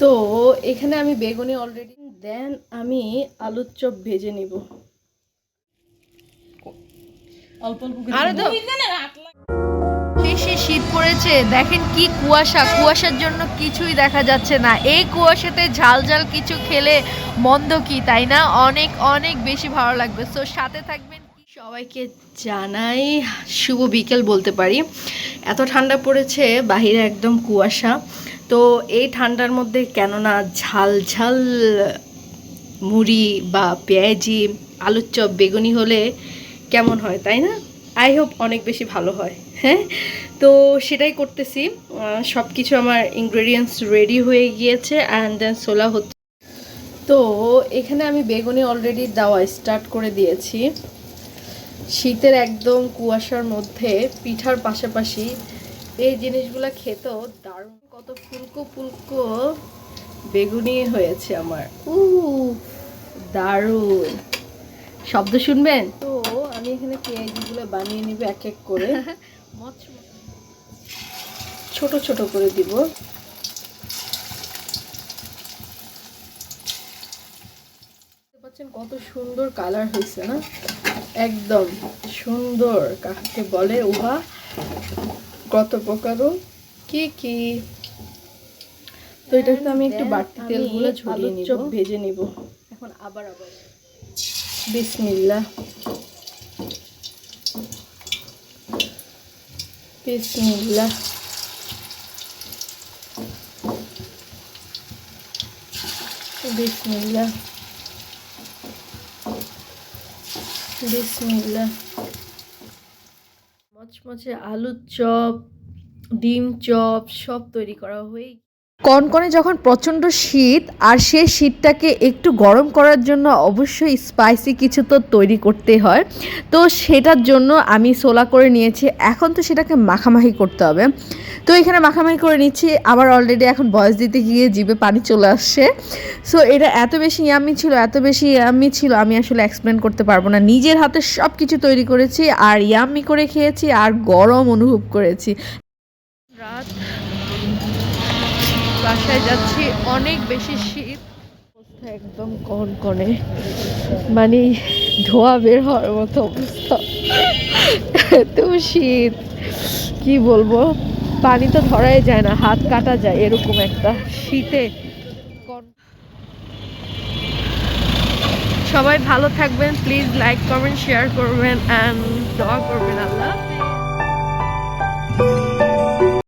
তো এখানে আমি বেগুনি অলরেডি, দেন আমি আলুর চপ ভেজে নিব অল্প অল্প করে। বেশি শীত পড়েছে, দেখেন কি কুয়াশা, কুয়াশার জন্য কিছুই দেখা যাচ্ছে না। এই কুয়াশাতে ঝাল ঝাল কিছু খেলে মন্দ কি, তাই না? অনেক অনেক বেশি ভালো লাগবে। সো সাথে থাকবেন। সবাইকে জানাই শুভ বিকেল বলতে পারি। এত ঠান্ডা পড়েছে, বাহিরে একদম কুয়াশা। তো এই ঠান্ডার মধ্যে কেননা ঝাল ঝাল মুড়ি বা পেঁয়াজি, আলুর চপ, বেগুনি হলে কেমন হয়, তাই না? আই হোপ অনেক বেশি ভালো হয়। হ্যাঁ, তো সেটাই করতেছি। সব কিছু আমার ইনগ্রেডিয়েন্টস রেডি হয়ে গিয়েছে অ্যান্ড দেন ছোলা হচ্ছে। তো এখানে আমি বেগুনি অলরেডি দেওয়া স্টার্ট করে দিয়েছি। শীতের একদম কুয়াশার মধ্যে পিঠার পাশাপাশি এই জিনিসগুলো খেতেও দারুণ। কত ফুলকো ফুলকো বেগুনি হয়েছে আমার, দারুণ। শব্দ শুনবেন তো। আমি এখানে পেঁয়াজিগুলো বানিয়ে নিব এক এক করে, ছোট ছোট করে দিব। পাচ্ছেন কত সুন্দর কালার হয়েছে না, একদম সুন্দর। কাকে বলে উহা, কত প্রকারও কি কি। তো এটাতে আমি একটু বাড়তি তেলগুলো ঝরিয়ে নিব, ভেজে নিব এখন। আবার বিসমিল্লাহ, বিসমিল্লাহ। বিসমিল্লাহ, বিসমিল্লাহ। মচমচে আলুর চপ, ডিম চপ সব তৈরি করা হয়ে। কনকনে যখন প্রচণ্ড শীত, আর সেই শীতটাকে একটু গরম করার জন্য অবশ্যই স্পাইসি কিছু তো তৈরি করতে হয়। তো সেটার জন্য আমি ছোলা করে নিয়েছি, এখন তো সেটাকে মাখামাখি করতে হবে। তো এখানে মাখামাখি করে নিচ্ছি। আবার অলরেডি এখন বয়স দিতে গিয়ে জিভে পানি চলে আসছে। সো এটা এত বেশি ইয়াম্মি ছিল, এত বেশি ইয়াম্মি ছিল, আমি আসলে এক্সপ্লেন করতে পারবো না। নিজের হাতে সব কিছু তৈরি করেছি, আর ইয়াম্মি করে খেয়েছি, আর গরম অনুভব করেছি। রাত, বাসায় যাচ্ছি, অনেক বেশি শীত, অবস্থা একদম কনকনে, মানে ধোয়া বের হওয়ার মতো অবস্থা। এত শীত, কি বলবো, পানি তো ধরাই যায় না, হাত কাটা যায় এরকম একটা শীতে। সবাই ভালো থাকবেন, প্লিজ লাইক কমেন্ট শেয়ার করবেন অ্যান্ড দোয়া করবেন। আল্লাহ।